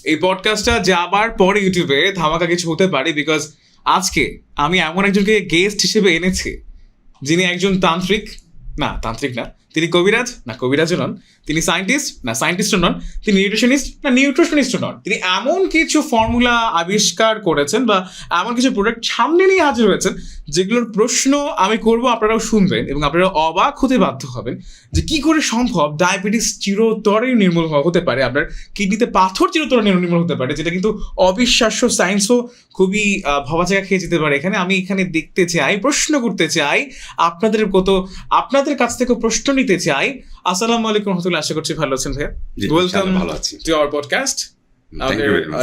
এই পডকাস্টটা যাবার পরে ইউটিউবে ধামাকা কিছু হতে পারে, বিকজ আজকে আমি এমন একজনকে গেস্ট হিসেবে এনেছি যিনি একজন তান্ত্রিক না, তিনি কবিরাজ না, কবিরাজও নন, তিনি সায়েন্টিস্ট না, সায়েন্টিস্টও নন, তিনি নিউট্রিশনিস্ট না, নিউট্রিশনিস্টও নন। তিনি এমন কিছু ফর্মুলা আবিষ্কার করেছেন বা এমন কিছু প্রোডাক্ট সামনে নিয়ে হাজির হয়েছেন যেগুলোর প্রশ্ন আমি করব, আপনারাও শুনবেন এবং আপনারা অবাক হতে বাধ্য হবেন যে কি করে সম্ভব ডায়াবেটিস চিরতরে নির্মূল হতে পারে, আপনার কিডনিতে পাথর চিরতরে নির্মূল হতে পারে, যেটা কিন্তু অবিশ্বাস্য। সায়েন্সও খুবই ভাবাচাকা খেয়ে যেতে পারে। এখানে দেখতে চাই, প্রশ্ন করতে চাই, আপনাদের কাছ থেকে প্রশ্ন নিতে চাই। আসসালামু আলাইকুম রহমতুল্লাহ, আশা করছি ভালো আছেন ভাইয়া। Welcome to our podcast.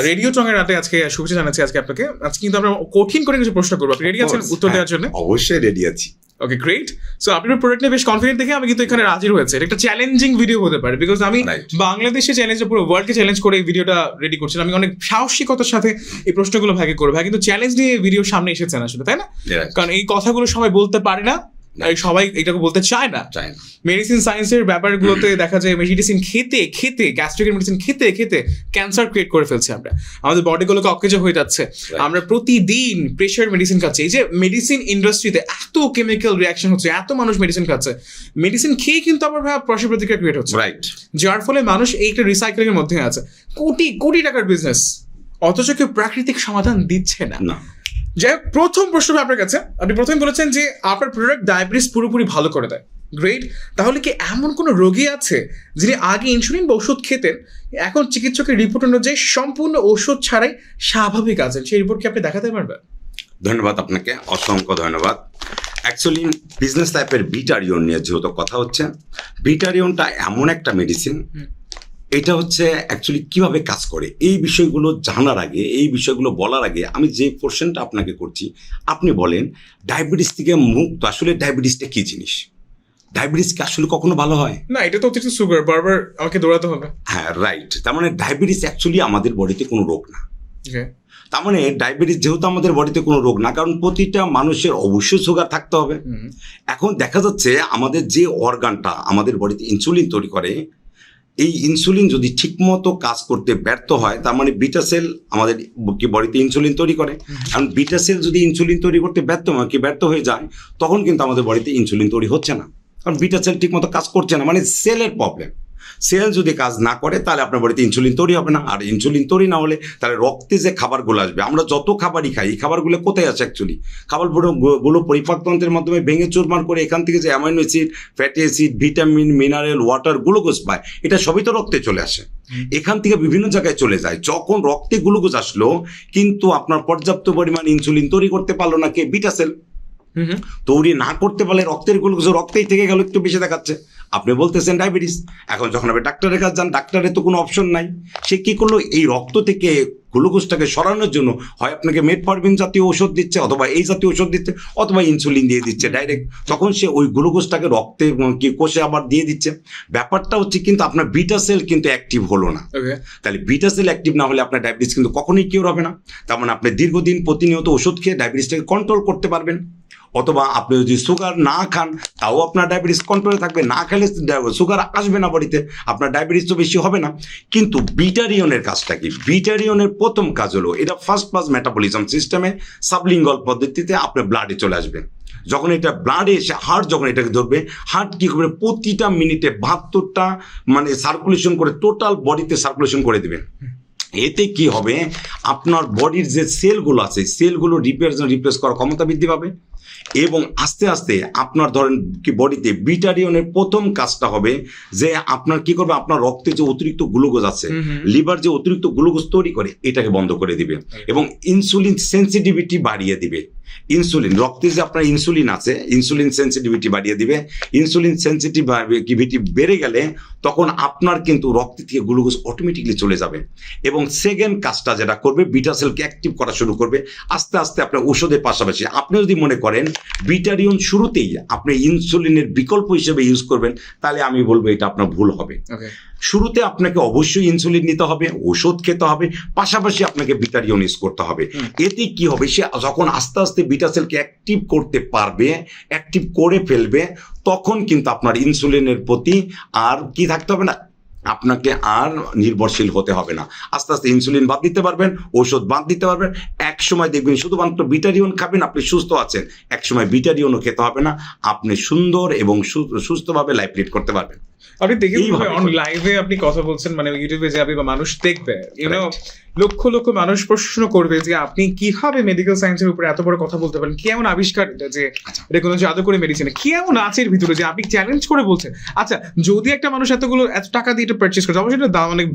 Radio টঙের রাতে আজকে শুভেচ্ছা জানাচ্ছি আজকে আপনাকে। আজকে কিন্তু আমরা কঠিন করে কিছু প্রশ্ন করবো, আপনি রেডি আছেন উত্তর দেওয়ার জন্য? অবশ্যই রেডি আছি। ওকে, গ্রেট। সো আপনার প্রোডাক্ট নিয়ে বেশ কনফিডেন্ট দেখে আমি কিন্তু এখানে হাজির হয়েছে। এটা একটা চ্যালেঞ্জিং ভিডিও হতে পারে, বিকজ আমি বাংলাদেশে চ্যালেঞ্জ, পুরো ওয়ার্ল্ডকে চ্যালেঞ্জ করে এই ভিডিওটা রেডি করছিলাম। আমি অনেক সাহসিকতার সাথে এই প্রশ্নগুলো ভাগে করবো, কিন্তু চ্যালেঞ্জ নিয়ে ভিডিও সামনে এসেছেন আসলে, তাই না? কারণ এই কথাগুলো সবাই বলতে পারে না, সবাই এটাকে বলতে চায় না। মেডিসিন সায়েন্সের ব্যাপারগুলোতে দেখা যায় মেডিসিন খেতে গ্যাস্ট্রিকের মেডিসিন খেতে ক্যান্সার ক্রিয়েট করে ফেলছে আমরা, আমাদের বডিগুলোকে অকেজ হয়ে যাচ্ছে। আমরা প্রতিদিন প্রেশার মেডিসিন খাচ্ছি। এই যে মেডিসিন ইন্ডাস্ট্রিতে এত কেমিক্যাল রিয়াকশন হচ্ছে, এত মানুষ মেডিসিন খাচ্ছে, মেডিসিন খেয়ে কিন্তু আবার পার্শ্ব প্রতিক্রিয়া ক্রিয়েট হচ্ছে, রাইট? যার ফলে মানুষ এইটা রিসাইক্লিং এর মধ্যে আছে, কোটি কোটি টাকার বিজনেস, অথচ কেউ প্রাকৃতিক সমাধান দিচ্ছে না। যাই হোক, প্রথম প্রশ্ন আপনার কাছে, আপনি প্রথমে বলেছেন যে আপনার প্রোডাক্ট ডায়াবেটিস পুরোপুরি ভালো করে দেয়। গ্রেট। তাহলে কি এমন কোনো রোগী আছে যিনি আগে ইনসুলিন বা ওষুধ খেতেন, এখন চিকিৎসকের রিপোর্ট অনুযায়ী সম্পূর্ণ ওষুধ ছাড়াই স্বাভাবিক আছেন? সেই রিপোর্ট কি আপনি দেখাতে পারবেন? ধন্যবাদ আপনাকে, অসংখ্য ধন্যবাদ। অ্যাকচুয়ালি বিজনেস লাইফের বিটারিয়ন নিয়ে যেহেতু কথা হচ্ছে, বিটারিয়নটা এমন একটা মেডিসিন, এটা হচ্ছে অ্যাকচুয়ালি কিভাবে কাজ করে এই বিষয়গুলো জানার আগে, এই বিষয়গুলো বলার আগে আমি যে কোশ্চেনটা আপনাকে করছি, আপনি বলেন ডায়াবেটিস থেকে মুক্ত, আসলে ডায়াবেটিসটা কি জিনিস? ডায়াবেটিস কি আসলে কখনো ভালো হয় না? এটা তো অতিরিক্ত সুগার, বারবার আমাকে দৌড়াতে হবে। হ্যাঁ, রাইট। তার মানে ডায়াবেটিস অ্যাকচুয়ালি আমাদের বডিতে কোনো রোগ না। তার মানে ডায়াবেটিস যেহেতু আমাদের বডিতে কোনো রোগ না, কারণ প্রতিটা মানুষের অবশ্যই সুগার থাকতে হবে। এখন দেখা যাচ্ছে আমাদের যে অর্গানটা আমাদের বডিতে ইনসুলিন তৈরি করে, এই ইনসুলিন যদি ঠিকমতো কাজ করতে ব্যর্থ হয়, তার মানে বিটা সেল আমাদের বডিতে ইনসুলিন তৈরি করে। কারণ বিটা সেল যদি ইনসুলিন তৈরি করতে ব্যর্থ হয়ে যায়, তখন কিন্তু আমাদের বডিতে ইনসুলিন তৈরি হচ্ছে না, কারণ বিটা সেল ঠিকমতো কাজ করছে না, মানে সেলের প্রবলেম। সেল যদি কাজ না করে তাহলে আপনার বডিতে ইনসুলিন তৈরি হবে না, আর ইনসুলিন তৈরি না হলে তাহলে রক্তে যে খাবারগুলো আসবে, আমরা যত খাবারই খাই, এই খাবারগুলো কোথায় আসে? অ্যাকচুয়ালি খাবারগুলো পরিপাকতন্ত্রের মাধ্যমে ভেঙে চুরমার করে এখান থেকে যে amino acid, fatty acid, vitamin, mineral, water, glucose পায়, এটা সবই তো রক্তে চলে আসে, এখান থেকে বিভিন্ন জায়গায় চলে যায়। যখন রক্তে গ্লুকোজ আসলো, কিন্তু আপনার পর্যাপ্ত পরিমাণ ইনসুলিন তৈরি করতে পারলো না কে? Beta sell. তৈরি না করতে পারলে রক্তের গ্লুকোজ রক্তেই থেকে গেল, একটু বেশি দেখাচ্ছে, আপনি বলতেছেন ডায়াবেটিস। এখন যখন আপনি ডাক্তারের কাছে যান, ডাক্তারের তো কোনো অপশন নাই, সে কি করলো? এই রক্ত থেকে গ্লুকোজটাকে সরানোর জন্য হয় আপনাকে মেটফরমিন জাতীয় ওষুধ দিচ্ছে, অথবা এই জাতীয় ওষুধ দিচ্ছে, অথবা ইনসুলিন দিয়ে দিচ্ছে ডাইরেক্ট। তখন সে ওই গ্লুকোজটাকে রক্তে কোষে আবার দিয়ে দিচ্ছে। ব্যাপারটা হচ্ছে কিন্তু আপনার বিটা সেল কিন্তু অ্যাক্টিভ হলো না। তাহলে বিটা সেল অ্যাক্টিভ না হলে আপনার ডায়াবেটিস কিন্তু কখনোই কিওর হবে না। তার মানে আপনি দীর্ঘদিন প্রতিনিয়ত ওষুধ খেয়ে ডায়াবেটিসটাকে কন্ট্রোল করতে পারবেন, অথবা আপনি যদি সুগার না খান তাও আপনার ডায়াবেটিস কন্ট্রোলে থাকবে, না খেলে সুগার আসবে না বডিতে, আপনার ডায়াবেটিস তো বেশি হবে না। কিন্তু বিটারিয়নের কাজটা কি? বিটারিয়নের প্রথম কাজ হলো, এটা ফার্স্ট পাস মেটাবলিজম সিস্টেমে সাবলিঙ্গল পদ্ধতিতে আপনার ব্লাডে চলে আসবে। যখন এটা ব্লাডে এসে হার্ট যখন এটাকে ধরবে, হার্ট কি করবে? প্রতিটা মিনিটে 72টা মানে সার্কুলেশন করে টোটাল বডিতে সার্কুলেশন করে দেবে। এতে কি হবে? আপনার বডির যে সেলগুলো আছে, সেলগুলো রিপ্লেস করার ক্ষমতা বৃদ্ধি পাবে, এবং আস্তে আস্তে আপনার ধরেন কি বডিতে বিটারিয়নের প্রথম কাজটা হবে যে আপনার কি করবে? আপনার রক্তে যে অতিরিক্ত গ্লুকোজ আছে, লিভার যে অতিরিক্ত গ্লুকোজ তৈরি করে, এটাকে বন্ধ করে দিবে এবং ইনসুলিন সেন্সিটিভিটি বাড়িয়ে দিবে। ইনসুলিন রক্তে যে আপনার ইনসুলিন আছে, ইনসুলিন সেন্সিটিভিটি বাড়িয়ে দিবে। ইনসুলিন সেন্সিটিভিটি বেড়ে গেলে তখন আপনার কিন্তু রক্ত থেকে গ্লুকোজ অটোমেটিকলি চলে যাবে। এবং সেকেন্ড কাজটা যেটা করবে, বিটা সেলকে অ্যাক্টিভ করা শুরু করবে আস্তে আস্তে। আপনার ওষুধের পাশাপাশি আপনি যদি মনে করেন বিটারিয়ন শুরুতেই আপনি ইনসুলিনের বিকল্প হিসেবে ইউজ করবেন, তাহলে আমি বলবো এটা আপনার ভুল হবে। শুরুতে আপনাকে অবশ্যই ইনসুলিন নিতে হবে, ওষুধ খেতে হবে, পাশাপাশি আপনাকে বিটারিয়ন ইউজ করতে হবে। এতে কি হবে? সে যখন আস্তে আস্তে বিটা সেলকে অ্যাক্টিভ করতে পারবে, অ্যাক্টিভ করে ফেলবে, তখন কিন্তু আপনার ইনসুলিনের প্রতি আর কি থাকতে হবে না, আপনাকে আর নির্ভরশীল হতে হবে না। আস্তে আস্তে ইনসুলিন বাদ দিতে পারবেন, ঔষধ বাদ দিতে পারবেন। এক সময় দেখবেন শুধুমাত্র বিটারিয়ন খাবেন, আপনি সুস্থ আছেন। এক সময় বিটারিয়নও খেতে হবে না, আপনি সুন্দর এবং সুস্থভাবে লাইফ লিড করতে পারবেন। আপনি দেখে অন লাইভে আপনি কথা বলছেন, মানে ইউটিউবে যাবে বা মানুষ দেখবে, লক্ষ লক্ষ মানুষ প্রশ্ন করবে যে আপনি কিভাবে মেডিকেল সায়েন্সের উপরে এত বড় কথা বলতে পারেন, কি এমন আবিষ্কার এটা যে এটা কোনো জাদু করে মেডিসিন, কি এমন আছে এর ভিতরে যে আপনি চ্যালেঞ্জ করে বলছেন। আচ্ছা, যদি একটা মানুষ এত টাকা দিয়ে এটা পারচেজ করে, অবশ্যই দাম অনেক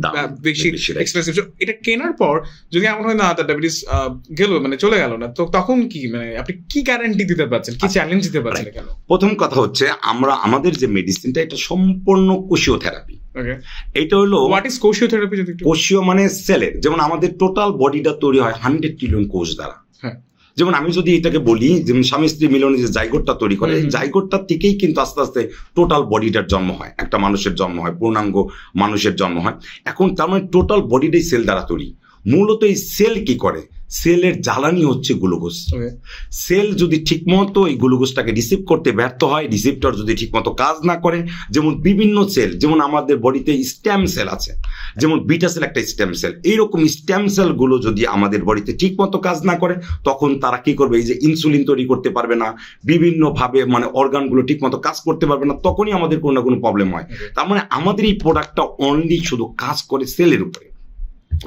বেশি এক্সপেন্সিভ, এটা কেনার পর যদি এমন হয় না তার ডায়াবেটিস গেল, মানে চলে গেল না, তো তখন কি, মানে আপনি কি গ্যারান্টি দিতে পারছেন, কি চ্যালেঞ্জ দিতে পারছেন? কেন? প্রথম কথা হচ্ছে আমাদের যে মেডিসিনটা এটা সম্পূর্ণ কোষীয় থেরাপি। এটা হলো হোয়াট ইজ কোষীয় থেরাপি? যদি কোষীয় মানে সেলের, যেমন আমাদের টোটাল বডিটা তৈরি হয় 100 ট্রিলিয়ন কোষ দ্বারা। যেমন আমি যদি এটাকে বলি, যেমন স্বামী স্ত্রী মিলনে যে জাইগোটটা তৈরি করে, জাইগোটটা থেকেই কিন্তু আস্তে আস্তে টোটাল বডিটার জন্ম হয়, একটা মানুষের জন্ম হয়, পূর্ণাঙ্গ মানুষের জন্ম হয়। এখন তার মানে টোটাল বডিটাই সেল দ্বারা তৈরি। মূলত এই সেল কি করে? সেলের জ্বালানি হচ্ছে গ্লুকোজ। সেল যদি ঠিকমতো এই গ্লুকোজটাকে রিসিভ করতে ব্যর্থ হয়, রিসিপ্টর যদি ঠিকমতো কাজ না করে, যেমন বিভিন্ন সেল, যেমন আমাদের বডিতে স্টেম সেল আছে, যেমন বিটা সেল একটা স্টেম সেল, এইরকম স্টেম সেলগুলো যদি আমাদের বডিতে ঠিকমতো কাজ না করে, তখন তারা কি করবে? এই যে ইনসুলিন তৈরি করতে পারবে না, বিভিন্নভাবে মানে অর্গানগুলো ঠিকমতো কাজ করতে পারবে না, তখনই আমাদের কোনো না কোনো প্রবলেম হয়। তার মানে আমাদের এই প্রোডাক্টটা অনলি শুধু কাজ করে সেলের উপরে।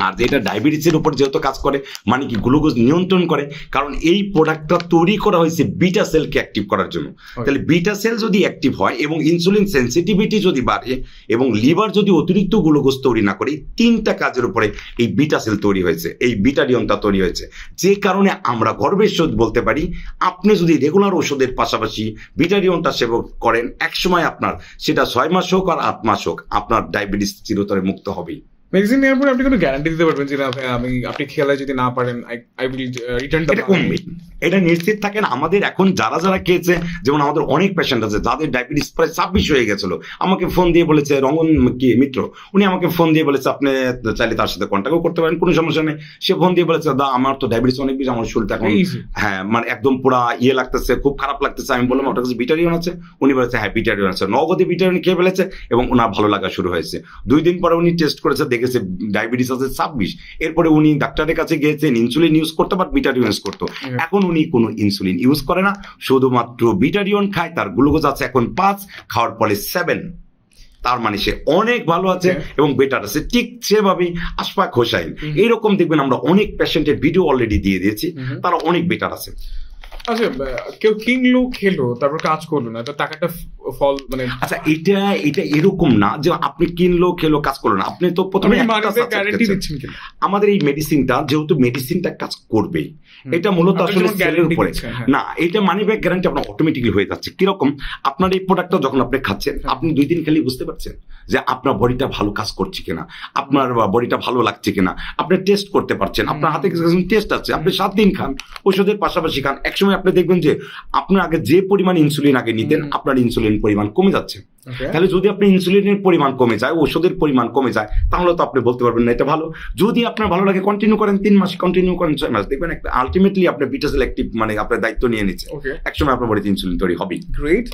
আর যেটা ডায়াবেটিসের উপর যেহেতু কাজ করে, মানে কি গ্লুকোজ নিয়ন্ত্রণ করে, কারণ এই প্রোডাক্টটা তৈরি করা হয়েছে বিটা সেলকে অ্যাক্টিভ করার জন্য। তাহলে বিটা সেল যদি অ্যাক্টিভ হয় এবং ইনসুলিন সেন্সিটিভিটি যদি বাড়ে এবং লিভার যদি অতিরিক্ত গ্লুকোজ তৈরি না করে, এই তিনটা কাজের উপরে এই বিটা সেল তৈরি হয়েছে, এই বিটারিয়নটা তৈরি হয়েছে। যে কারণে আমরা গর্বের সহিত বলতে পারি, আপনি যদি রেগুলার ওষুধের পাশাপাশি বিটারিয়নটা সেবন করেন, একসময় আপনার সেটা 6 মাস হোক আর 8 মাস হোক, আপনার ডায়াবেটিস চিরতরে মুক্ত হবেই। মেডিসিন নেওয়ার পরে আপনি কোনো গ্যারান্টি দিতে পারবেন যে না ভাই, আপনি খেলে যদি না পারেন I will return the money? এটা নিশ্চিত থাকেন। আমাদের এখন যারা খেয়েছে, যেমন আমাদের অনেক পেশেন্ট আছে যাদের ডায়াবেটিস প্রায় 26 হয়ে গেছিল, আমাকে ফোন দিয়ে বলেছে, রঙ্গন কি মিত্র, উনি আমাকে ফোন দিয়ে বলেছে আপনি চাইলে তার সাথে কন্ট্যাক্টও করতে পারেন, কোনো সমস্যা নেই। সে ফোন দিয়ে বলেছে, দা আমার তো ডায়াবেটিস অনেক বেশি, আমার শরীরটা এখন মানে একদম পুরা লাগতেছে, খুব খারাপ লাগতেছে। আমি বললাম ওটার কাছে বিটারিয়ন আছে? উনি বলেছে হ্যাঁ বিটারিয়ন আছে। নগদে বিটারিয়ন খেয়ে ফেলেছে এবং ওনার ভালো লাগা শুরু হয়েছে। 2 দিন পরে উনি টেস্ট করেছে, দেখেছে ডায়াবেটিস আছে 26। এরপরে উনি ডাক্তারের কাছে গিয়েছেন, ইনসুলিন ইউজ করতো, বাট বিটারিয়ন ইউজ করতো। এখন উনি কোনো ইনসুলিন ইউজ করে না, শুধুমাত্র বিটারিয়ন খায়। তার গ্লুকোজ আছে এখন 5, খাওয়ার পরে 7। তার মানে সে অনেক ভালো আছে এবং বেটার আছে। ঠিক সেভাবেই আশফাক হোসাইন, এইরকম দেখবেন আমরা অনেক পেশেন্টের ভিডিও অলরেডি দিয়ে দিয়েছি, তারা অনেক বেটার আছে। আচ্ছা, কেউ কিনলো, খেলো, তারপর কাজ করলো না, তো টাকাটা ফল মানে আচ্ছা, এটা এরকম না যে আপনি কিনলো, খেলো, কাজ করলো না। আপনি তো প্রথমে গ্যারান্টি দিচ্ছেন কিনা? আমাদের এই মেডিসিনটা, যেহেতু মেডিসিনটা কাজ করবে, এটা মূলত আসলে সেলের উপরে না, এটা মানি ব্যাক গ্যারান্টি আপনার অটোমেটিক্যালি হয়ে যাচ্ছে। কিরকম? আপনার এই প্রোডাক্টটা যখন আপনি খাচ্ছেন, আপনি 2 দিন খেলে বুঝতে পারছেন যে আপনার বডিটা ভালো কাজ করছে কিনা, আপনার বডিটা ভালো লাগছে কিনা, আপনি টেস্ট করতে পারছেন, আপনার হাতে টেস্ট আছে। আপনি 7 দিন খান, ওষুধের পাশাপাশি খান, একসময় আপনি দেখবেন যে আপনার আগে যে পরিমাণ ইনসুলিন আগে নিতেন, আপনার ইনসুলিন পরিমাণ কমে যাচ্ছে। তাহলে যদি আপনি ইনসুলিনের পরিমাণ কমে যায়, ওষুধের পরিমাণ কমে যায়, তাহলে তো আপনি বলতে পারবেন না এটা ভালো। যদি আপনার ভালো লাগে, কন্টিনিউ করেন, 3 মাস কন্টিনিউ করেন, 6 মাস, দেখবেন একটা আলটিমেটলি আপনার বিটা সেল অ্যাক্টিভ, মানে আপনার দায়িত্ব নিয়ে নিচ্ছে, একসময় আপনার বডিতে ইনসুলিন তৈরি হবে। Great,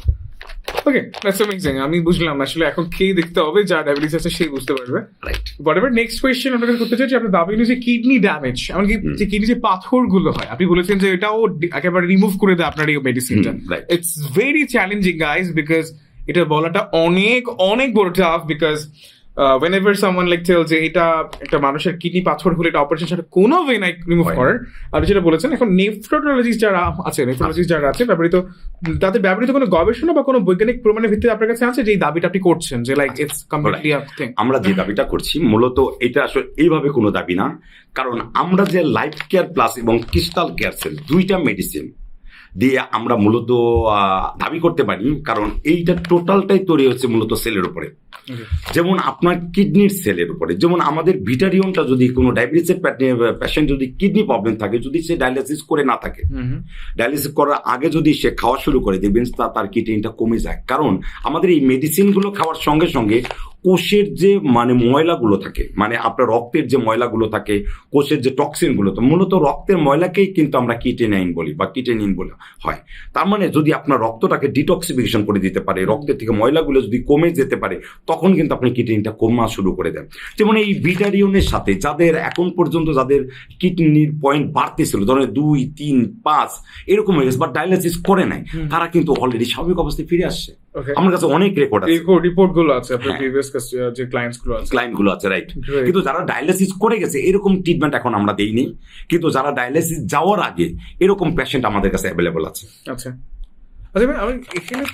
okay, that's amazing. আমি বুঝলাম আসলে এখন খেয়ে দেখতে হবে, যার ডায়াবেটিস আছে সেই বুঝতে পারবে। রাইট, হোয়াটএভার নেক্সট কোয়েশ্চেন আপনাকে করতে চাই যে আপনার দাবি যে কিডনি ড্যামেজ, এমনকি যে কিডনি যে পাথরগুলো হয়, আপনি বলেছেন যে এটাও একেবারে রিমুভ করে দেয় আপনার এই মেডিসিনটা। It's very challenging guys, because এটা বলাটা অনেক অনেক বড় tough, because whenever someone like tells যে এটা একটা মানুষের কিডনি পাথর হলে এটা অপারেশন ছাড়া কোনো ওয়ে নাই রিমুভ করার। আর যেটা বলেছেন, এখন নেফ্রোলজিস্ট যারা আছে, ব্যবহৃত, তাদের ব্যবহৃত কোনো গবেষণা বা কোনো বৈজ্ঞানিক প্রমাণের ভিত্তিতে আপনার কাছে আছে যে এই দাবিটা আপনি করছেন যে like it's completely a thing? আমরা যে দাবিটা করছি মূলত এটা আসলে এইভাবে কোনো দাবি না, কারণ আমরা যে লাইফ কেয়ার প্লাস এবং ক্রিস্টাল কেয়ার সেল 2টা মেডিসিন দিয়ে আমরা মূলত দাবি করতে পারি, কারণ এইটা টোটালটাই তৈরি হচ্ছে মূলত সেলের উপরে। যেমন আপনার কিডনির সেলের উপরে, যেমন আমাদের ভিটারিয়নটা যদি কোনো ডায়াবেটিসের পেশেন্ট যদি কিডনি প্রবলেম থাকে, যদি সে ডায়ালিসিস করে না থাকে, ডায়ালিসিস করার আগে যদি সে খাওয়া শুরু করে, দেখবেন তার কিডনিটা কমে যায়। কারণ আমাদের এই মেডিসিনগুলো খাওয়ার সঙ্গে সঙ্গে কোষের যে মানে ময়লাগুলো থাকে, মানে আপনার রক্তের যে ময়লাগুলো থাকে, কোষের যে টক্সিনগুলো, তো মূলত রক্তের ময়লাকেই কিন্তু আমরা কিটেনাইন বলি বা কিটেনিন বলে হয়। তার মানে যদি আপনার রক্তটাকে ডিটক্সিফিকেশন করে দিতে পারে, রক্তের থেকে ময়লাগুলো যদি কমে যেতে পারে, তখন কিন্তু আপনি কিডনিটা কমা শুরু করে দেন। যেমন এই বিটারিয়নের সাথে যাদের এখন পর্যন্ত যাদের কিডনির পয়েন্ট বাড়তেছিল, ধরেন 2, 3, 5 এরকম হয়ে গেছে, বা ডায়ালিসিস করে নাই, তারা কিন্তু অলরেডি স্বাভাবিক অবস্থায় ফিরে আসছে। আমার কাছে অনেক রেকর্ড আছে, রিপোর্ট গুলো আছে, আপনার প্রিভিয়াস যে ক্লায়েন্টস গুলো আছে, রাইট। কিন্তু যারা ডায়ালিসিস করে গেছে এরকম ট্রিটমেন্ট এখন আমরা দেইনি, কিন্তু যারা ডায়ালিসিস যাওয়ার আগে এরকম পেশেন্ট আমাদের কাছে অ্যাভেলেবল আছে। আচ্ছা, আমি এখানে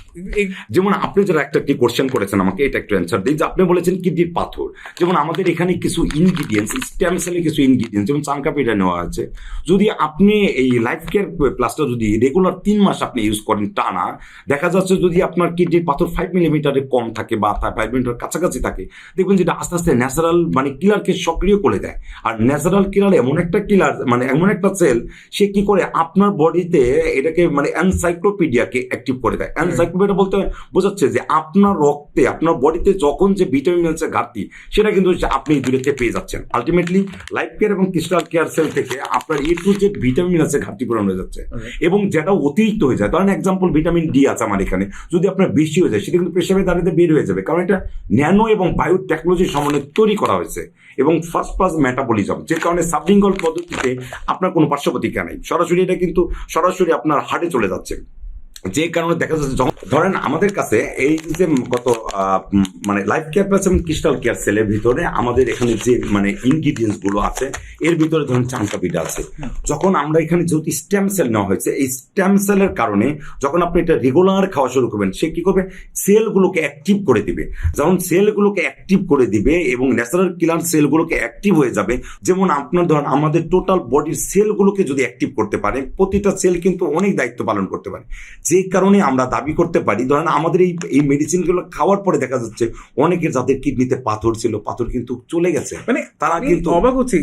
যেমন আপনি যারা একটা কি কোশ্চেন করেছেন আমাকে, এটা একটু অ্যান্সার দিই। যে আপনি বলেছেন কিডনির পাথর, যেমন আমাদের এখানে কিছু ইনগ্রিডিয়েন্টস, স্টেম সেলের কিছু ইনগ্রিডিয়েন্টস যেমন চাঙ্কাপিটা নেওয়া আছে। যদি আপনি এই লাইফ কেয়ার প্লাসটা যদি রেগুলার 3 মাস আপনি ইউজ করেন টানা, দেখা যাচ্ছে যদি আপনার কিডনির পাথর 5 মিলিমিটারের কম থাকে বা 5 মিলিমিটার কাছাকাছি থাকে, দেখবেন যেটা আস্তে আস্তে ন্যাচারাল মানে কিলারকে সক্রিয় করে দেয়। আর ন্যাচারাল কিলার এমন একটা কিলার, মানে এমন একটা সেল, সে কি করে আপনার বডিতে এটাকে মানে এনসাইক্লোপিডিয়াকে অ্যাক্টিভ করে দেয়। এনসাইক্লোপিডিয়া বলতে বোঝাচ্ছে যে আপনার রক্তে, আপনার বডিতে যখন যে ভিটামিনের ঘাটতি, সেটা কিন্তু আপনি দূরেতে পেয়ে যাচ্ছেন। আলটিমেটলি লাইফ কেয়ার এবং ক্রিস্টাল কেয়ার সেল থেকে আপনার A to Z ভিটামিন আছে ঘাটতি পূরণ হয়ে যাচ্ছে। এবং যেটা অতিরিক্ত হয়ে যায়, ধরেন এক্সাম্পল ভিটামিন ডি আছে আমার এখানে, যদি আপনার বেশি হয়ে যায় সেটা কিন্তু পেশাবে দাঁড়িয়ে বের হয়ে যাবে, কারণ এটা ন্যানো এবং বায়ো টেকনোলজির সমন্বয়ে তৈরি করা হয়েছে এবং ফার্স্ট ক্লাস মেটাবলিজম, যে কারণে সাবলিঙ্গুয়াল পদ্ধতিতে আপনার কোনো পার্শ্ব প্রতিক্রিয়া নেই, সরাসরি এটা কিন্তু সরাসরি আপনার হার্টে চলে যাচ্ছে। যে কারণে দেখা যাচ্ছে যখন ধরেন আমাদের কাছে এই যে গত মানে লাইফ কেয়ার প্লাস এবং ক্রিস্টাল কেয়ার সেলের ভিতরে আমাদের এখানে যে মানে ইনগ্রিডিয়েন্টস গুলো আছে, এর ভিতরে ধরেন চাঙ্কাপিটা আছে। যখন আমরা এখানে যেহেতু স্টেম সেল নেওয়া হয়েছে, এই স্টেম সেলের কারণে যখন আপনি এটা রেগুলার খাওয়া শুরু করবেন, সে কি করবে, সেলগুলোকে অ্যাক্টিভ করে দিবে। যখন সেলগুলোকে অ্যাক্টিভ করে দিবে এবং ন্যাচারাল কিলার সেলগুলোকে অ্যাক্টিভ হয়ে যাবে, যেমন আপনার ধরেন আমাদের টোটাল বডির সেলগুলোকে যদি অ্যাক্টিভ করতে পারে, প্রতিটা সেল কিন্তু অনেক দায়িত্ব পালন করতে পারে। যে কারণে আমরা দাবি করতে পারি, ধরেন আমাদের এই মেডিসিনগুলো খাওয়ার পরে দেখা যাচ্ছে অনেকের যাদের কিডনিতে পাথর ছিল, পাথর কিন্তু চলে গেছে, মানে তারা কিন্তু অবাক হচ্ছে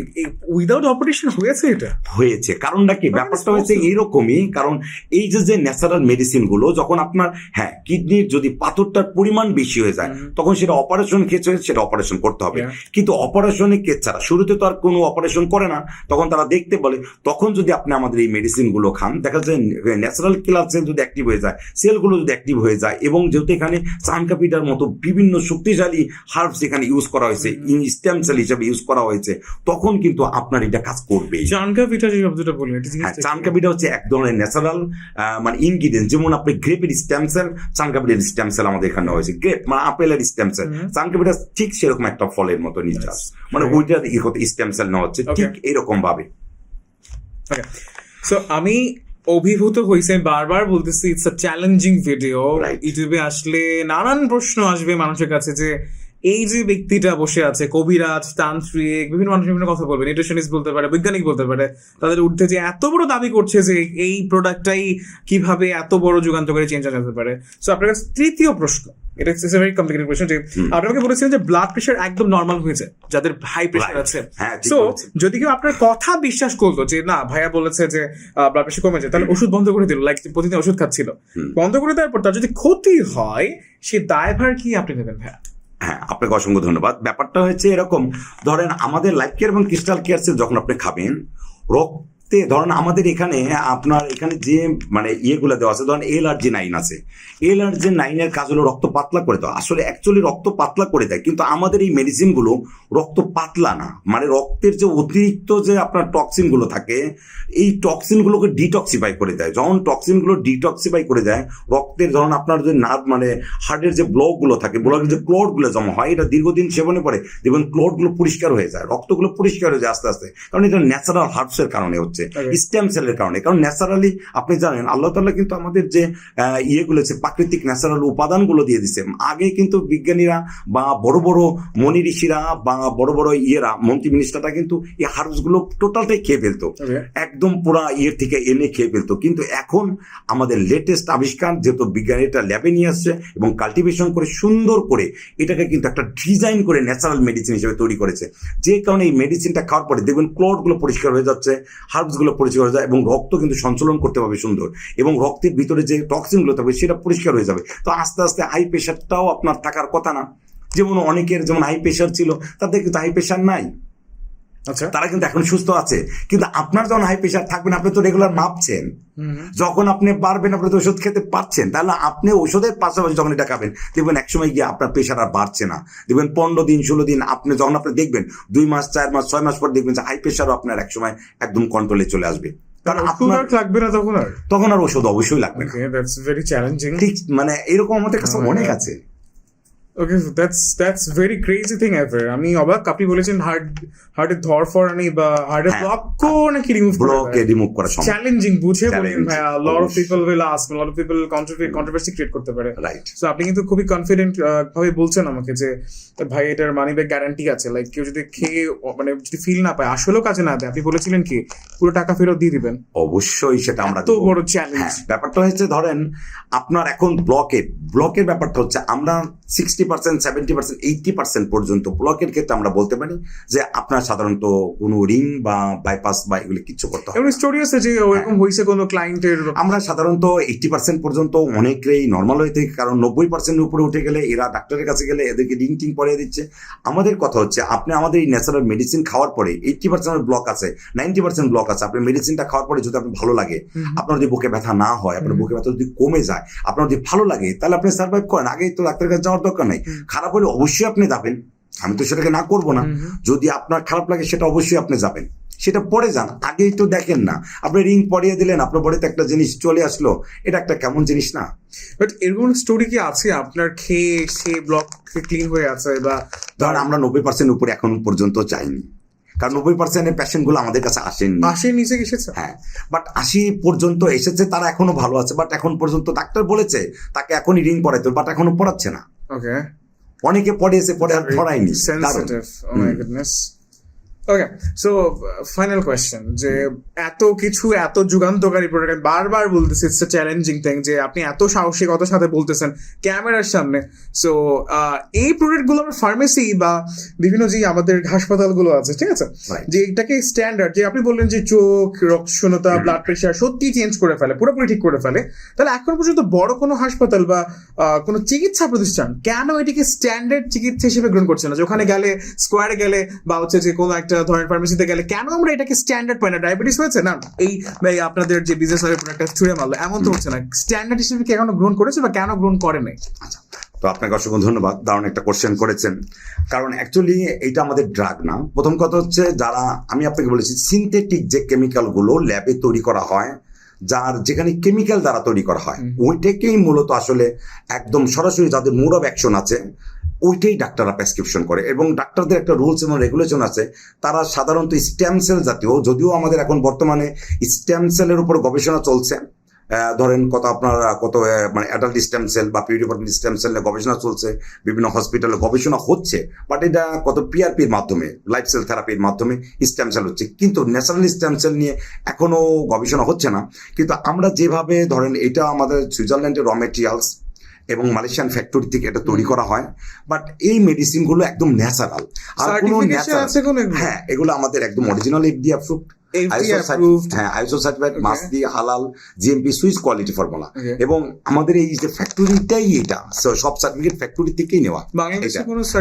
উইদাউট অপারেশন হয়েছে। এটা হয়েছে কারণটা কি, ব্যাপারটা হয়েছে এরকমই, কারণ এই যে ন্যাচারাল মেডিসিন গুলো যখন আপনার কিডনির যদি পাথরটার পরিমাণ বেশি হয়ে যায়, তখন সেটা অপারেশন ক্ষেত্রে সেটা অপারেশন করতে হবে। কিন্তু অপারেশনের ক্ষেত্রে ছাড়া শুরুতে তো আর কোনো অপারেশন করে না, তখন তারা দেখতে বলে, তখন যদি আপনি আমাদের এই মেডিসিন গুলো খান, দেখা যায় ন্যাচারাল কিলার সেল যদি অ্যাক্টিভ হয়ে যায়, সেলগুলো যদি অ্যাক্টিভ হয়ে যায়, এবং যেহেতু এখানে চাঙ্কাপিটার মতো বিভিন্ন শক্তিশালী হার্বস এখানে ইউজ করা হয়েছে, স্টেম সেল হিসেবে ইউজ করা হয়েছে, তখন কিন্তু আপনার এটা কাজ করবে। চাঙ্কাপিটা যে শব্দটা বললেন, চাঙ্কাপিটা হচ্ছে এক ধরনের ন্যাচারাল মানে ইনগ্রিডিয়েন্ট। যেমন আপনি গ্রেপের স্টেম সেল, চাঙ্কাপিটার স্টেম সেল আমাদের এখানে হয়েছে। গ্রেপ মানে আপেলের স্টেম সেল, চাঙ্কাপিটা ঠিক সেরকম একটা ফলের মতো নির্যাস, মানে ওইটার স্টেম সেল নেওয়া হচ্ছে ঠিক এরকম ভাবে। সো আমি অভিভূত হয়েছে, বারবার বলতেছি ইটস আ চ্যালেঞ্জিং ভিডিও। ইউটিউবে আসলে নানান প্রশ্ন আসবে মানুষের কাছে, যে এই যে ব্যক্তিটা বসে আছে, কবিরাজ, তান্ত্রিক, বিভিন্ন মানুষ বিভিন্ন কথা বলবে, নিউট্রিশনিস্ট বলতে পারে, বৈজ্ঞানিক বলতে পারে, তাদের ঊর্ধ্বে যে এত বড় দাবি করছে যে এই প্রোডাক্টটাই কিভাবে এত বড় যুগান্তকারী চেঞ্জ আনতে পারে। সো আপনার কাছে তৃতীয় প্রশ্ন, এটা it's a very complicated question, যে আপনাকে বলেছিলেন যে ব্লাড প্রেশার একদম নর্মাল হয়েছে যাদের হাই প্রেশার আছে। সো যদি কেউ আপনার কথা বিশ্বাস করলো যে না ভাইয়া বলেছে যে ব্লাড প্রেশার কমেছে, তাহলে ওষুধ বন্ধ করে দিল, লাইক প্রতিদিন ওষুধ খাচ্ছিল, বন্ধ করে দেওয়ার পর তার যদি ক্ষতি হয়, সে দায়ভার কি আপনি নেবেন ভাইয়া? হ্যাঁ, আপনাকে অসংখ্য ধন্যবাদ। ব্যাপারটা হচ্ছে এরকম, ধরেন আমাদের লাইফ কেয়ার এবং ক্রিস্টাল কেয়ার সেল যখন আপনি খাবেন, রক্তে ধরেন আমাদের এখানে আপনার এখানে যে মানে ইয়েগুলো দেওয়া আছে, ধরেন LRG9 আছে, LRG9 কাজ হলো রক্ত পাতলা করে দেওয়া। আসলে অ্যাকচুয়ালি রক্ত পাতলা করে দেয়, কিন্তু আমাদের এই মেডিসিনগুলো রক্ত পাতলা না, মানে রক্তের যে অতিরিক্ত যে আপনার টক্সিনগুলো থাকে, এই টক্সিনগুলোকে ডিটক্সিফাই করে দেয়। যখন টক্সিনগুলো ডিটক্সিফাই করে দেয়, রক্তের ধরুন আপনার যে নার্ভ মানে হার্টের যে ব্লকগুলো থাকে, ব্লকের যে ক্লটগুলো জমা হয়, এটা দীর্ঘদিন সেবনে পরে দেখবেন ক্লটগুলো পরিষ্কার হয়ে যায়, রক্তগুলো পরিষ্কার হয়ে যায় আস্তে আস্তে, কারণ এটা ন্যাচারাল হার্বসের কারণে হচ্ছে, স্টেম সেলের কারণে। কারণ ন্যাচারালি আপনি জানেন আল্লাহ তাআলা কিন্তু আমাদের যে ইয়েগুলো আছে, প্রাকৃতিক ন্যাচারাল উপাদানগুলো দিয়ে দিচ্ছে। আগে কিন্তু বিজ্ঞানীরা বা বড় বড় মনি ঋষিরা বা বড় বড় ইয়েরা, মন্ত্রী মিনিস্টাররা কিন্তু এই হার্বসগুলো টোটালটাই খেয়ে ফেলতো, একদম পুরা ইয়ের থেকে এনে খেয়ে ফেলতো। কিন্তু এখন আমাদের লেটেস্ট আবিষ্কার, যেহেতু বিজ্ঞানীরা ল্যাবে নিয়ে আসছে এবং কাল্টিভেশন করে সুন্দর করে এটাকে কিন্তু একটা ডিজাইন করে ন্যাচারাল মেডিসিন হিসেবে তৈরি করেছে, যে কারণে এই মেডিসিনটা খাওয়ার পরে দেখবেন ক্লটগুলো পরিষ্কার হয়ে যাচ্ছে, হার্বসগুলো পরিষ্কার হয়ে যায়, এবং রক্ত কিন্তু সঞ্চালন করতে পারবে সুন্দর, এবং রক্তের ভিতরে যে টক্সিনগুলো থাকবে সেটা পরিষ্কার হয়ে যাবে। তো আস্তে আস্তে হাই প্রেশারটাও আপনার থাকার কথা না, যেমন অনেকের যেমন হাই প্রেশার ছিল, তাদের কিন্তু হাই প্রেশার নাই, আচ্ছা, তারা কিন্তু এখন সুস্থ আছে। কিন্তু আপনার যখন হাই প্রেশার থাকবেন, আপনি তো রেগুলার মাপছেন, যখন আপনি পারবেন আপনি তো ওষুধ খেতে পারছেন, তাহলে আপনি ওষুধের পাশাপাশি যখন এটা খাবেন, দেখবেন একসময় গিয়ে আপনার প্রেশার আর বাড়ছে না। দেখবেন 15 দিন 16 দিন আপনি যখন আপনি দেখবেন 2 মাস 4 মাস 6 মাস পর দেখবেন যে হাই প্রেশারও আপনার একসময় একদম কন্ট্রোলে চলে আসবে। কারণ আপনার লাগবে না তখন আর ওষুধ অবশ্যই লাগবে না। That's very challenging. ঠিক মানে এরকম আমাদের কাছে অনেক আছে। Okay, that's very crazy thing ever. আমি অবাক, আপনি বলেছেন হার্টের ধরফরানি বা হার্টের ব্লকও নাকি রিমুভ করা সম্ভব। চ্যালেঞ্জিং বুঝে বলেন ভাইয়া। Lot of people will ask, lot of people controversy create করতে পারে, রাইট। সো আপনি কিন্তু খুবই কনফিডেন্ট ভাবে বলছেন আমাকে যে ভাই এটার মানি ব্যাক গ্যারান্টি আছে। লাইক কেউ যদি খেয়ে মানে যদি ফিল না পায়, আসলেও কাজে না দেয়, আপনি বলেছিলেন কি পুরো টাকা ফেরত দিয়ে দিবেন। অবশ্যই সেটা আমরা এত বড় চ্যালেঞ্জ। ব্যাপারটা হচ্ছে ধরেন আপনার এখন ব্লকের ব্যাপারটা হচ্ছে আমরা 60%, 70%, 80% পর্যন্ত ব্লকের ক্ষেত্রে আমরা বলতে পারি যে আপনার সাধারণত কোনো রিং বা বাইপাস বা এগুলি কিছু করতে হবে। এমন স্টোরি আছে যে ওরকম হইছে কোনো ক্লায়েন্টের? আমরা সাধারণত 80% পর্যন্ত অনেকেই নর্মাল হয়ে থাকে, কারণ 90% উপরে উঠে গেলে এরা ডাক্তারের কাছে গেলে এদেরকে রিং টিং পরিয়ে দিচ্ছে। আমাদের কথা হচ্ছে আপনি আমাদের এই ন্যাচারাল মেডিসিন খাওয়ার পরে 80% ব্লক আছে, 90% ব্লক আছে, আপনি মেডিসিনটা খাওয়ার পরে যদি আপনার ভালো লাগে, আপনার যদি বুকে ব্যথা না হয়, আপনার বুকে ব্যথা যদি কমে যায়, আপনার যদি ভালো লাগে, তাহলে আপনি সার্ভাইভ করেন। আগেই তো ডাক্তারের কাছে যাওয়ার দরকার নেই। খারাপ হলে অবশ্যই আপনি যাবেন, আমি তো সেটাকে না করবো না। যদি আপনার খারাপ লাগে সেটা অবশ্যই আপনি যাবেন, সেটা পরে যান, আগেই তো দেখেন না। আপনি রিং পরিয়ে দিলেন, আপনার বডিতে একটা জিনিস চলে আসলো, এটা একটা কেমন জিনিস না? বাট এরকম স্টোরি কি আছে আপনার খেয়ে সে ব্লক ক্লিন হয়ে আছে? বা ধরেন আমরা 90% উপরে এখন পর্যন্ত চাইনি, কারণ 90% পেশেন্ট গুলো আমাদের কাছে আসেনি। নিচে এসেছে, হ্যাঁ, বাট 80 পর্যন্ত এসেছে, তারা এখনো ভালো আছে। বাট এখন পর্যন্ত ডাক্তার বলেছে তাকে এখনই রিং পরাইতে, বাট এখনো পড়াচ্ছে না। ওকে, অনেকে পড়িয়েছে, পরে আর পড়ায়নি। Sensitive. Oh my goodness. Okay, so final question, যে এত কিছু, এত যুগান্তকারী প্রোডাক্ট, বারবার বলতেছি ইটস এ চ্যালেঞ্জিং থিং, যে আপনি এত সাহসিকতার সাথে বলতেছেন ক্যামেরার সামনে। সো এই প্রোডাক্টগুলো আমরা ফার্মেসি বা বিভিন্ন যে আমাদের হাসপাতালগুলো আছে, ঠিক আছে, যে এটাকে স্ট্যান্ডার্ড, যে আপনি বললেন যে চোখ, রক্তশূন্যতা, ব্লাড প্রেশার সত্যি চেঞ্জ করে ফেলে, পুরোপুরি ঠিক করে ফেলে, তাহলে এখন পর্যন্ত বড় কোনো হাসপাতাল বা কোনো চিকিৎসা প্রতিষ্ঠান কেন এটিকে স্ট্যান্ডার্ড চিকিৎসা হিসেবে গ্রহণ করছে না? যে ওখানে গেলে, স্কোয়ারে গেলে, বা হচ্ছে যে কোনো একটা ধরনের ফার্মেসিতে গেলে, কেন আমরা এটাকে স্ট্যান্ডার্ড পাই না? ডায়াবেটিস হয়েছে না, এই আপনাদের যে বিজনেস হবে প্রোডাক্টটা ছুঁড়ে মারলো, এমন তো হচ্ছে না। স্ট্যান্ডার্ড হিসেবে কি এখনো গ্রহণ করেছে বা কেন গ্রহণ করে নাই? আচ্ছা, তো আপনাকে অসংখ্য ধন্যবাদ, দারুণ একটা কোশ্চেন করেছেন। কারণ অ্যাকচুয়ালি এটা আমাদের ড্রাগ না। প্রথম কথা হচ্ছে, যারা আমি আপনাকে বলেছি সিনথেটিক যে কেমিক্যালগুলো ল্যাবে তৈরি করা হয়, যেখানে কেমিক্যাল দ্বারা তৈরি করা হয়, ওইটাকেই মূলত আসলে একদম সরাসরি যাদের মোড অফ অ্যাকশন আছে ওইটাই ডাক্তাররা প্রেসক্রিপশন করে। এবং ডাক্তারদের একটা রুলস এবং রেগুলেশন আছে, তারা সাধারণত স্টেম সেল জাতীয়, যদিও আমাদের এখন বর্তমানে স্টেম সেলের উপর গবেষণা চলছে, ধরেন কত মানে অ্যাডাল্ট স্টেম সেল বা পিউরিফাইড স্টেম সেল গবেষণা চলছে, বিভিন্ন হসপিটালে গবেষণা হচ্ছে, বাট এটা কত পিআরপির মাধ্যমে, লাইফ সেল থেরাপির মাধ্যমে স্টেম সেল হচ্ছে, কিন্তু ন্যাচারাল স্টেম সেল নিয়ে এখনো গবেষণা হচ্ছে না। কিন্তু আমরা যেভাবে ধরেন, এটা আমাদের সুইজারল্যান্ডের র মেটেরিয়ালস এবং মালয়েশিয়ান ফ্যাক্টরি থেকে এটা তৈরি করা হয়, বাট এই মেডিসিন গুলো একদম ন্যাচারাল। আর কোনো হ্যাঁ, এগুলো আমাদের একদম original FDA approved, ISO certified, মাসদি, হালাল, জিএমপি, সুইস কোয়ালিটি ফর্মুলা। এবং আমাদের এই যে ফ্যাক্টরিটাই, এটা সব সার্টিফিকেট ফ্যাক্টরি থেকেই নেওয়া।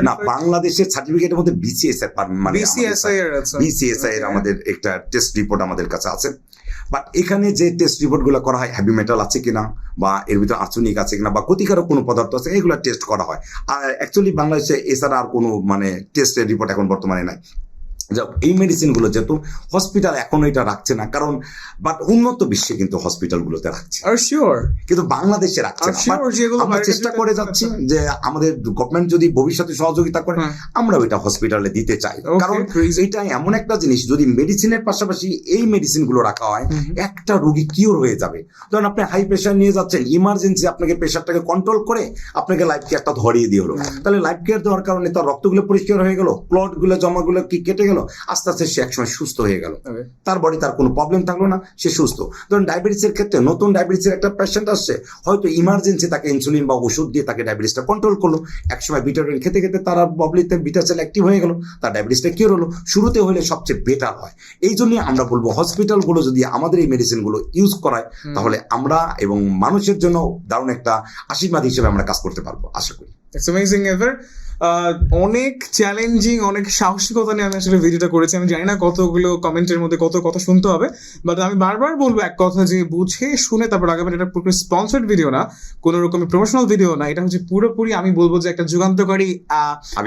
না, বাংলাদেশের সার্টিফিকেটের মধ্যে বিসিএসআই এর আমাদের একটা টেস্ট রিপোর্ট আমাদের কাছে আছে। বাট এখানে যে টেস্ট রিপোর্ট গুলো করা হয়, হ্যাভি মেটাল আছে কিনা, বা এর ভিতরে আর্সেনিক আছে কিনা, বা ক্ষতিকারক কোনো পদার্থ আছে, এগুলো টেস্ট করা হয়। আর অ্যাকচুয়ালি বাংলাদেশে এছাড়া আর কোনো মানে টেস্টের রিপোর্ট এখন বর্তমানে নাই। এই মেডিসিনগুলো যেহেতু হসপিটাল এখনো এটা রাখছে না, কারণ বাট উন্নত বিশ্বে কিন্তু হসপিটালগুলোতে রাখছে, কিন্তু বাংলাদেশে রাখছে না। আমরা চেষ্টা করে যাচ্ছি যে আমাদের গভর্নমেন্ট যদি ভবিষ্যতে সহযোগিতা করে, আমরা ওইটা হসপিটালে দিতে চাই। কারণ এটা এমন একটা জিনিস, যদি মেডিসিনের পাশাপাশি এই মেডিসিনগুলো রাখা হয়, একটা রোগী কিওর হয়ে যাবে। ধরুন আপনি হাই প্রেশার নিয়ে যাচ্ছেন, ইমার্জেন্সি আপনাকে প্রেশারটাকে কন্ট্রোল করে আপনাকে লাইফ কেয়ারটা ধরিয়ে দিয়ে হলো, তাহলে লাইফ কেয়ার দেওয়ার কারণে তার রক্তগুলো পরিষ্কার হয়ে গেল, প্লটগুলো জমাগুলো কি কেটে গেল, আস্তে আস্তে সে একসময় সুস্থ হয়ে গেল, তার বডি তার কোনো প্রবলেম থাকলো না, সে সুস্থ। ধরুন ডায়াবেটিসের ক্ষেত্রে, নতুন ডায়াবেটিসের একটা পেশেন্ট আসছে, হয়তো ইমার্জেন্সি তাকে ইনসুলিন বা ওষুধ দিয়ে তাকে ডায়াবেটিসটা কন্ট্রোল করলো, একসময় ভিটামিন খেতে খেতে তার বডিতে বিটা সেল অ্যাক্টিভ হয়ে গেল, তার ডায়াবেটিসটা কিওর হলো। শুরুতে হলে সবচেয়ে বেটার হয়। এই জন্যই আমরা বলবো হসপিটালগুলো যদি আমাদের এই মেডিসিনগুলো ইউজ করায়, তাহলে আমরা এবং মানুষের জন্য দারুণ একটা আশীর্বাদ হিসেবে আমরা কাজ করতে পারবো, আশা করি। It's amazing ever. অনেক চ্যালেঞ্জিং, অনেক সাহসিকতা নিয়ে আমি আসলে ভিডিওটা করেছি। আমি জানি না কতগুলো কমেন্টের মধ্যে কত কথা শুনতে হবে, বাট আমি বারবার বলবো এক কথা, যে বুঝে শুনে তারপর আগামী। এটা পুরো স্পন্সর্ড ভিডিও না, কোনো রকমের প্রমোশনাল ভিডিও না, এটা হচ্ছে পুরোপুরি আমি বলবো যে একটা যুগান্তকারী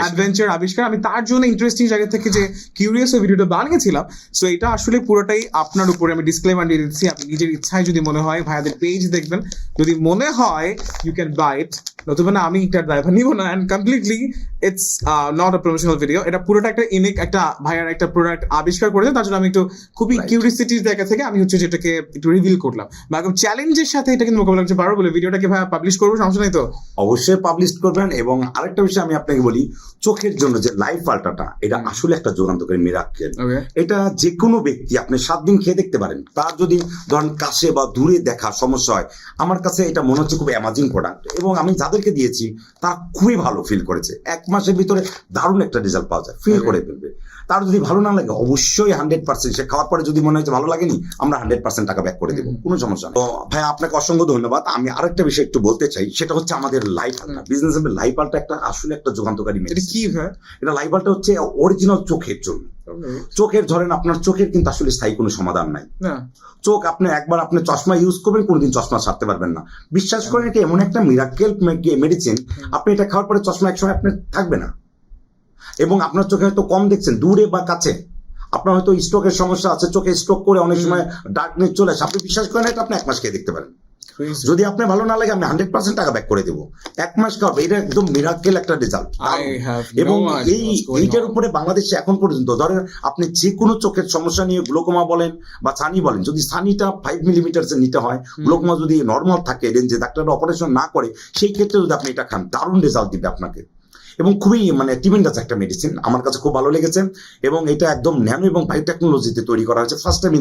অ্যাডভেঞ্চার আবিষ্কার। আমি তার জন্য ইন্টারেস্টিং জায়গা থেকে যে কিউরিয়াস ভিডিওটা বানিয়েছিলাম। সো এটা আসলে পুরোটাই আপনার উপরে আমি ডিসক্লেমার দিয়ে দিচ্ছি। আপনি নিজের ইচ্ছায় যদি মনে হয় ভাইয়াদের পেজ দেখবেন, যদি মনে হয় ইউ ক্যান বাই ইট, নতুবা না আমি এটার ড্রাইভার নিব না। And completely it's not a promotional video, এটা পুরোটা একটা ইউনিক একটা ভাইয়ার একটা প্রোডাক্ট আবিষ্কার করেছে, তার জন্য আমি একটু খুবই কিউরিয়াসিটির জায়গা থেকে আমি হচ্ছে যেটাকে একটু রিভিল করলাম, বা একদম চ্যালেঞ্জের সাথে এটা কিন্তু মোকাবিলা করতে পারবো বলে ভিডিওটাকে ভাইয়া পাবলিশ করবো, সমস্যা নাই তো? অবশ্যই পাবলিশ করবেন। এবং আরেকটা বিষয় আমি আপনাকে বলি, চোখের জন্য যে লাইফ পাল্টাটা, এটা আসলে একটা যুগান্তকারী মিরাক্কেল। এটা যে কোনো ব্যক্তি আপনি 7 দিন খেয়ে দেখতে পারেন, তার যদি ধরেন কাছে বা দূরে দেখা সমস্যা হয়, আমার কাছে এটা মনে হচ্ছে খুব অ্যামাজিং প্রোডাক্ট, এবং আমি যাদেরকে দিয়েছি তারা খুবই ভালো ফিল করেছে। 1 মাসের ভিতরে দারুণ একটা রেজাল্ট পাওয়া যায়, ফিল করে ফেলবে। তার যদি ভালো না লাগে অবশ্যই 100%, সে খাওয়ার পরে যদি মনে হয় ভালো লাগেনি, আমরা 100% টাকা ব্যাক করে দেবো, কোনো সমস্যা নেই। তো ভাই আপনাকে অসংখ্য ধন্যবাদ। আমি আরেকটা বিষয় একটু বলতে চাই, সেটা হচ্ছে আমাদের লাইফ আলটা বিজনেস। লাইফ আলটা একটা আসলে একটা যুগান্তকারী মেডিসিন। কি ভাই এটা লাইফ আলটা হচ্ছে অরিজিনাল চোখের জন্য। চোখের ধরেন আপনার চোখের কিন্তু আসলে স্থায়ী কোনো সমাধান নাই। চোখ আপনি একবার আপনি চশমা ইউজ করবেন, কোনোদিন চশমা ছাড়তে পারবেন না। বিশ্বাস করেন এটা এমন একটা মিরাক্কেল মেডিসিন, আপনি এটা খাওয়ার পরে চশমা একসময় আপনার থাকবে না। এবং আপনার চোখে হয়তো কম দেখছেন, দূরে বা কাছে, আপনার হয়তো স্ট্রোকের সমস্যা আছে, চোখে স্ট্রোক করে অনেক সময় ডার্কনেস চলে আসে, আপনি বিশ্বাস করেন এটা আপনি 1 মাস খেয়ে দেখতে পারেন। যদি আপনার ভালো না লাগে আমি 100% টাকা ব্যাক করে দেবো। 1 মাস খাওয়াবে, এটা একদম মিরাক্কেল একটা রেজাল্ট। এবং এইটার উপরে বাংলাদেশে এখন পর্যন্ত ধরেন আপনি যে কোনো চোখের সমস্যা নিয়ে, গ্লোকোমা বলেন বা ছানি বলেন, যদি ছানিটা 5 মিলিমিটার নিতে হয়, গ্লোকোমা যদি নর্মাল থাকে রেঞ্জে, ডাক্তাররা অপারেশন না করে, সেই ক্ষেত্রে যদি আপনি এটা খান, দারুণ রেজাল্ট দিবে আপনাকে। এবং খুবই মানে ট্রিমেন্ডাস একটা মেডিসিন, আমার কাছে খুব ভালো লেগেছে। এবং এটা একদম ন্যানো এবং বায়োটেকনোলজিতে তৈরি করা হয়েছে, ফার্স্ট টাইম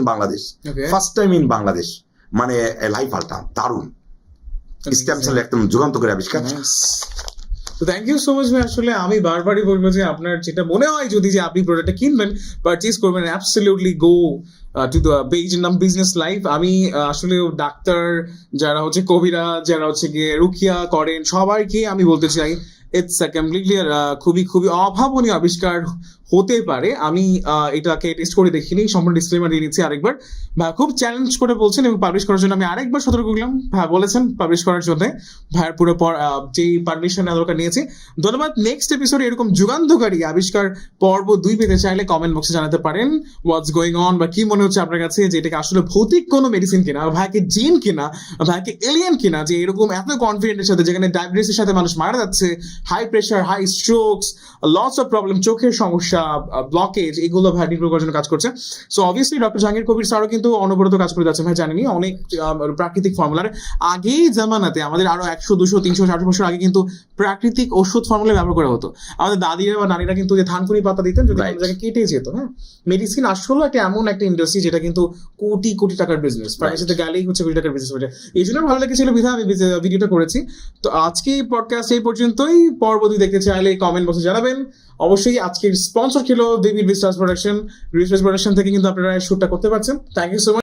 ইন বাংলাদেশ। মানে লাইফ আলটা দারুণ স্টেম সেল, একদম যুগান্তকারী আবিষ্কার। তো থ্যাংক ইউ সো মাচ ভাই। আসলে আমি বারবারই বলবো যে আপনার যেটা মনে হয় যদি যে আপনি প্রোডাক্টটা কিনবেন, পারচেজ করবেন, absolutely go to the page নাম বিজনেস লাইফ। আমি আসলে ডাক্তার যারা হচ্ছে, কবিরা যারা হচ্ছে গিয়ে রুকিয়া করেন, সবাইকে আমি বলতে চাই ইটস কমপ্লিটলি খুবই খুবই অভাবনীয় আবিষ্কার হতে পারে। আমি এটাকে টেস্ট করে দেখিনি, সম্পূর্ণ ডিসক্লেমার দিয়ে নিচ্ছি আরেকবার। ভাই খুব চ্যালেঞ্জ করে বলছেন এবং পাবলিশ করার জন্য আমি আরেকবার সতর্ক করলাম। ভাই বলেছেন পাবলিশ করার জন্য, ভাইয়ের পুরো যেই পারমিশন দরকার নিয়েছি। ধন্যবাদ। নেক্সট এপিসোডে এরকম যুগান্তকারী আবিষ্কার পর্ব 2 পেতে চাইলে কমেন্ট বক্সে জানাতে পারেন হোয়াটস গোয়িং অন, বা কি মনে হচ্ছে আপনার কাছে যে এটাকে আসলে ভৌতিক কোনো মেডিসিন কিনা, ভাইকে জিন কিনা, ভাইকে এলিয়েন কিনা, যে এরকম এত কনফিডেন্টের সাথে, যেখানে ডায়াবেটিসের সাথে মানুষ মারা যাচ্ছে, high pressure, high strokes, lots of problem, চোখের সমস্যা, ব্লকেজ, এগুলো ভাই নির্মূল করার জন্য কাজ করছে। So obviously doctor Jahangir Kabir স্যারও কিন্তু অনবরত কাজ করে যাচ্ছে। ভাই জানেনি অনেক প্রাকৃতিক ফর্মুলার, আগেই জামানাতে আমাদের আরো 100, 200, 300, 400 বছর আগে কিন্তু প্রাকৃতিক ওষুধ ফর্মুলা ব্যবহার করা হতো। আমাদের দাদিরা বা নারীরা কিন্তু যে থানকুনি পাতা দিতেন, যদি কোনো জায়গায় কেটে যেত। হ্যাঁ, মেডিসিন আসলে একটা এমন একটা ইন্ডাস্ট্রি যেটা কিন্তু কোটি কোটি টাকার বিজনেস, ফার্মেসিতে গেলেই হচ্ছে কোটি টাকার বিজনেস হয়ে যায়। এই জন্য ভালো লেগেছিল বিধায় আমি ভিডিওটা করেছি। তো আজকে পডকাস্ট এই পর্যন্তই। পরবর্তী দেখতে চাইলে কমেন্ট বক্সে জানাবেন। অবশ্যই আজকের স্পন্সর ছিল বেবি রিসার্চ প্রোডাকশন থেকে কিন্তু আপনারা শুটটা করতে পারছেন। Thank you so much.